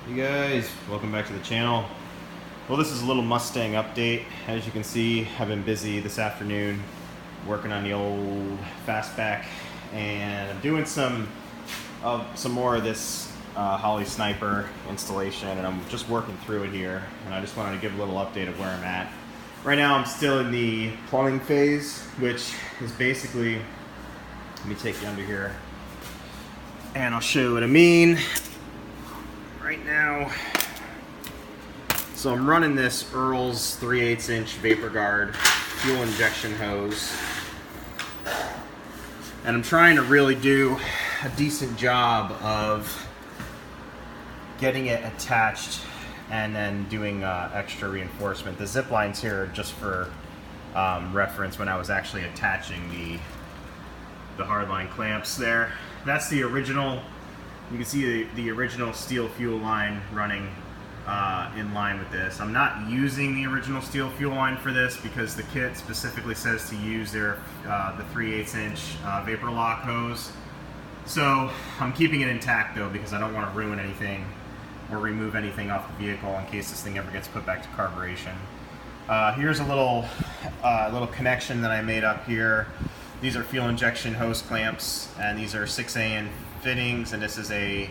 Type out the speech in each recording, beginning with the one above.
Hey guys, welcome back to the channel. Well, this is a little Mustang update. As you can see, I've been busy this afternoon working on the old fastback, and I'm doing some more of this Holly Sniper installation, and I'm just working through it here, and I just wanted to give a little update of where I'm at. Right now I'm still in the plumbing phase, which is basically, let me take you under here and I'll show you what I mean. Right now, so I'm running this Earl's 3/8 inch vapor guard fuel injection hose, and I'm trying to really do a decent job of getting it attached and then doing extra reinforcement. The zip lines here are just for reference when I was actually attaching the hardline clamps there. That's the original. You can see the original steel fuel line running in line with this. I'm not using the original steel fuel line for this because the kit specifically says to use the 3/8 inch vapor lock hose. So I'm keeping it intact though, because I don't want to ruin anything or remove anything off the vehicle in case this thing ever gets put back to carburation. Here's a little connection that I made up here. These are fuel injection hose clamps, and these are 6AN fittings, and this is a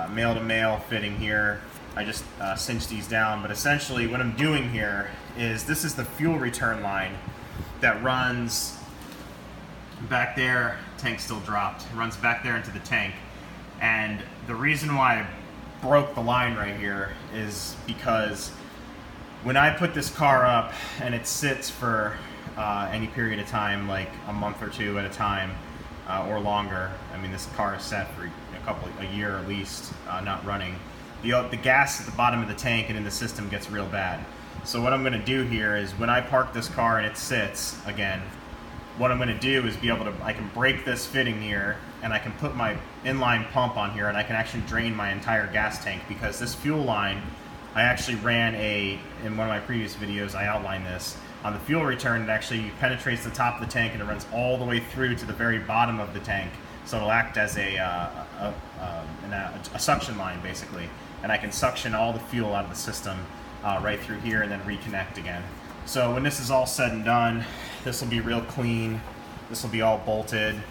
male-to-male fitting here. I just cinched these down, but essentially what I'm doing here is this is the fuel return line that runs back there. Tank still dropped. It runs back there into the tank, and the reason why I broke the line right here is because when I put this car up and it sits for any period of time, like a month or two at a time, or longer. I mean, this car is set for a year at least, not running. The gas at the bottom of the tank and in the system gets real bad. So what I'm going to do here is when I park this car and it sits again, what I'm going to do is I can break this fitting here, and I can put my inline pump on here, and I can actually drain my entire gas tank, because this fuel line, I actually ran in one of my previous videos, I outlined this. On the fuel return, it actually penetrates the top of the tank and it runs all the way through to the very bottom of the tank. So it'll act as a suction line, basically. And I can suction all the fuel out of the system right through here and then reconnect again. So when this is all said and done, this will be real clean. This will be all bolted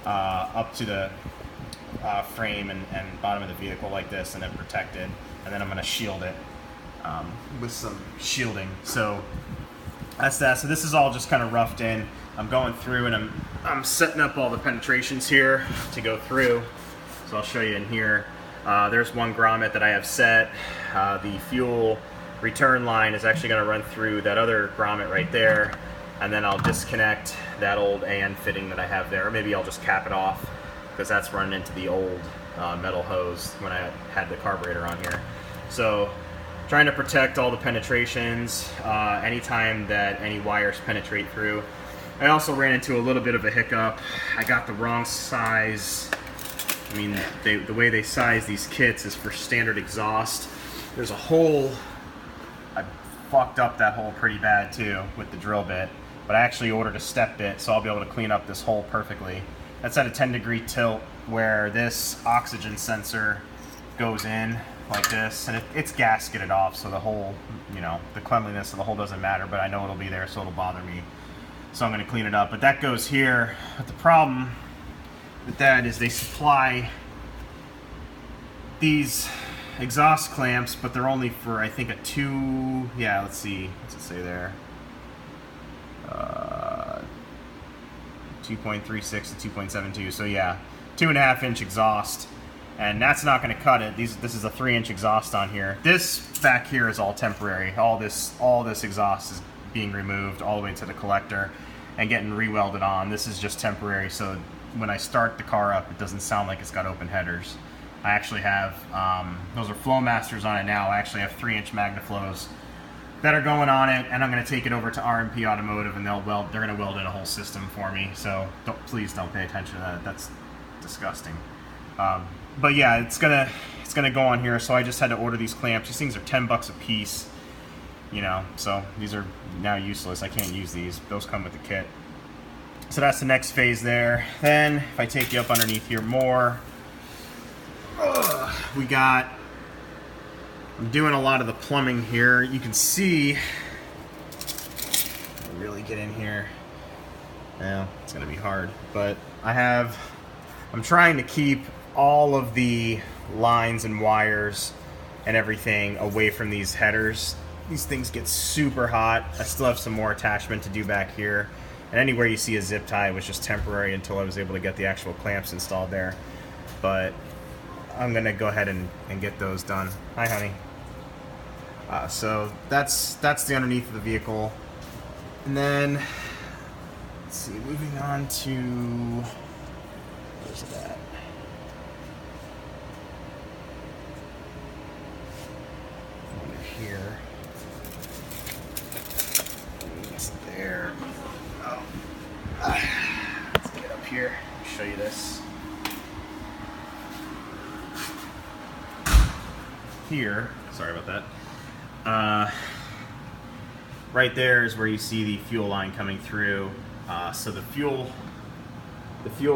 up to the frame and bottom of the vehicle like this, and then protected. And then I'm going to shield it with some shielding. So that's that. So this is all just kind of roughed in. I'm going through and I'm setting up all the penetrations here to go through. So I'll show you in here. There's one grommet that I have set. The fuel return line is actually going to run through that other grommet right there, and then I'll disconnect that old AN fitting that I have there. Or maybe I'll just cap it off, because that's running into the old metal hose when I had the carburetor on here. So trying to protect all the penetrations anytime that any wires penetrate through. I also ran into a little bit of a hiccup. I got the wrong size. I mean, the way they size these kits is for standard exhaust. There's a hole. I fucked up that hole pretty bad too with the drill bit, but I actually ordered a step bit, so I'll be able to clean up this hole perfectly. That's at a 10-degree tilt where this oxygen sensor goes in like this, and it's gasketed off, so the hole, the cleanliness of the hole doesn't matter, but I know it'll be there, so it'll bother me. So I'm going to clean it up. But that goes here. But the problem with that is they supply these exhaust clamps, but they're only for, I think, let's see, what's it say there? 2.36 to 2.72, so yeah, 2.5 inch exhaust. And that's not going to cut it. This is a 3-inch exhaust on here. This back here is all temporary. All this exhaust is being removed all the way to the collector and getting re-welded on. This is just temporary, so when I start the car up, it doesn't sound like it's got open headers. I actually have, those are Flowmasters on it now. I actually have 3-inch MagnaFlows that are going on it, and I'm going to take it over to R&P Automotive, and they're going to weld in a whole system for me. So please don't pay attention to that. That's disgusting. But yeah, it's gonna go on here. So I just had to order these clamps. These things are $10 a piece, so these are now useless. I can't use these. Those come with the kit. So that's the next phase there. Then if I take you up underneath here more, we got I'm doing a lot of the plumbing here. You can see, really get in here. Well, it's gonna be hard, but I'm trying to keep all of the lines and wires and everything away from these headers. These things get super hot. I still have some more attachment to do back here. And anywhere you see a zip tie, it was just temporary until I was able to get the actual clamps installed there. But I'm gonna go ahead and get those done. Hi, honey. So that's the underneath of the vehicle. And then, let's see, moving on to, where's that? Over here. It's there. Oh. Let's get up here. I'll show you this. Here, sorry about that. Right there is where you see the fuel line coming through. So the fuel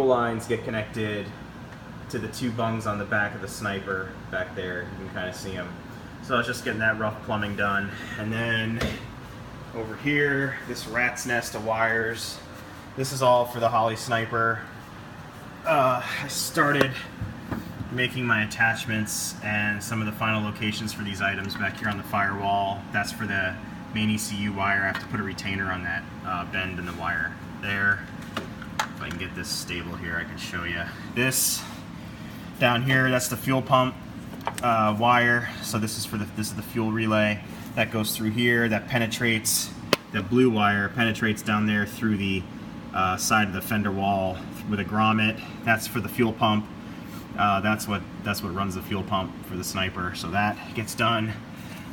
lines get connected to the two bungs on the back of the Sniper back there. You can kind of see them. So I was just getting that rough plumbing done. And then over here, this rat's nest of wires. This is all for the Holley Sniper. I started making my attachments and some of the final locations for these items back here on the firewall. That's for the main ECU wire. I have to put a retainer on that bend in the wire there. If I can get this stable here, I can show you. This down here, that's the fuel pump wire. So this is the fuel relay that goes through here. That penetrates, the blue wire penetrates down there through the side of the fender wall with a grommet. That's for the fuel pump. That's what runs the fuel pump for the Sniper. So that gets done.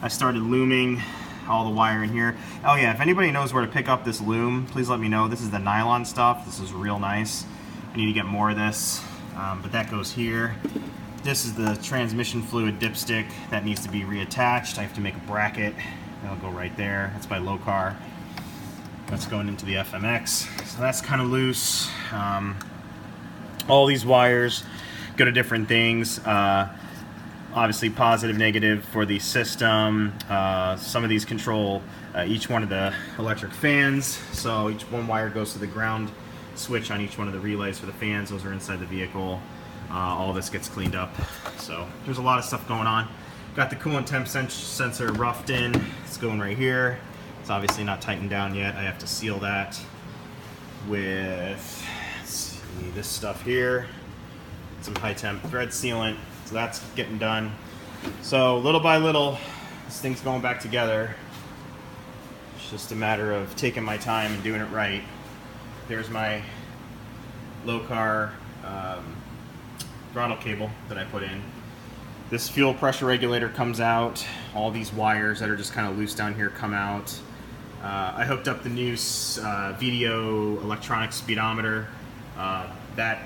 I started looming all the wire in here. Oh yeah, if anybody knows where to pick up this loom, please let me know. This is the nylon stuff. This is real nice. I need to get more of this, but that goes here. This is the transmission fluid dipstick that needs to be reattached. I have to make a bracket. That'll go right there. That's by Locar. That's going into the FMX. So that's kind of loose. All these wires go to different things. Obviously positive, negative for the system. Some of these control each one of the electric fans. So each one wire goes to the ground switch on each one of the relays for the fans. Those are inside the vehicle. All this gets cleaned up. So there's a lot of stuff going on. Got the coolant temp sensor roughed in. It's going right here. It's obviously not tightened down yet. I have to seal that with, let's see, this stuff here. Some high temp thread sealant. So that's getting done. So little by little, this thing's going back together. It's just a matter of taking my time and doing it right. There's my Locar throttle cable that I put in. This fuel pressure regulator comes out. All these wires that are just kind of loose down here come out. I hooked up the new VDO electronic speedometer. That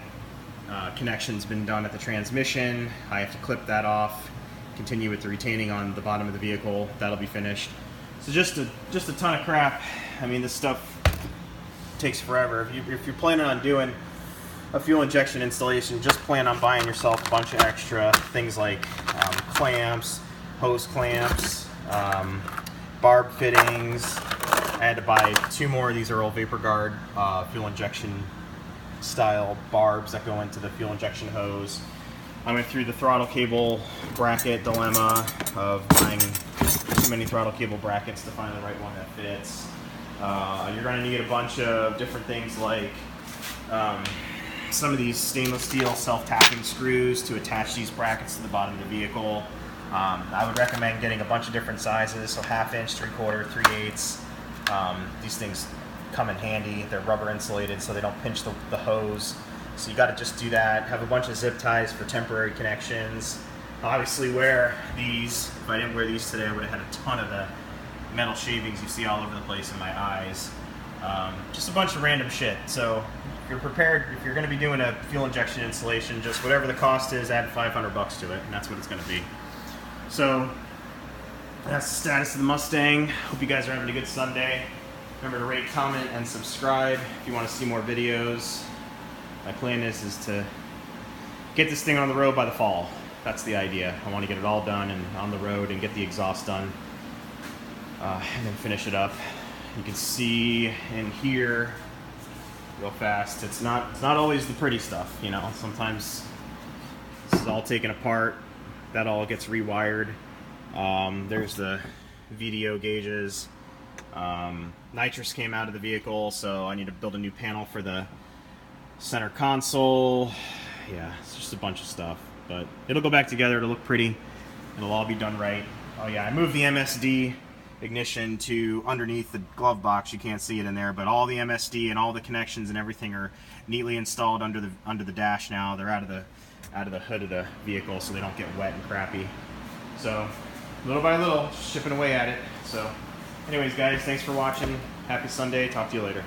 connection's been done at the transmission. I have to clip that off, continue with the retaining on the bottom of the vehicle. That'll be finished. So just a ton of crap. I mean, this stuff takes forever. If you're planning on doing a fuel injection installation, just plan on buying yourself a bunch of extra things like clamps, hose clamps, barb fittings. I had to buy 2 more of these Earl Vapor Guard fuel injection style barbs that go into the fuel injection hose. I went through the throttle cable bracket dilemma of buying too many throttle cable brackets to find the right one that fits. You're going to need a bunch of different things like some of these stainless steel self-tapping screws to attach these brackets to the bottom of the vehicle. I would recommend getting a bunch of different sizes, so 1/2 inch, 3/4, 3/8. These things come in handy. They're rubber insulated so they don't pinch the hose. So you got to just do that. Have a bunch of zip ties for temporary connections. Obviously wear these. If I didn't wear these today, I would have had a ton of the metal shavings you see all over the place in my eyes. Just a bunch of random shit. So if you're prepared, if you're going to be doing a fuel injection installation, just whatever the cost is, add $500 to it, and that's what it's going to be. So that's the status of the Mustang. Hope you guys are having a good Sunday. Remember to rate, comment, and subscribe if you want to see more videos. My plan is to get this thing on the road by the fall. That's the idea. I want to get it all done and on the road and get the exhaust done, and then finish it up. You can see in here real fast, it's not always the pretty stuff, you know. Sometimes this is all taken apart, that all gets rewired. There's the VDO gauges. Nitrous came out of the vehicle, so I need to build a new panel for the center console. Yeah, it's just a bunch of stuff, but it'll go back together. It'll look pretty. It'll all be done right. Oh yeah, I moved the MSD ignition to underneath the glove box. You can't see it in there, but all the MSD and all the connections and everything are neatly installed under the dash now. They're out of the hood of the vehicle, so they don't get wet and crappy. So little by little, just chipping away at it. So anyways, guys, thanks for watching. Happy Sunday. Talk to you later.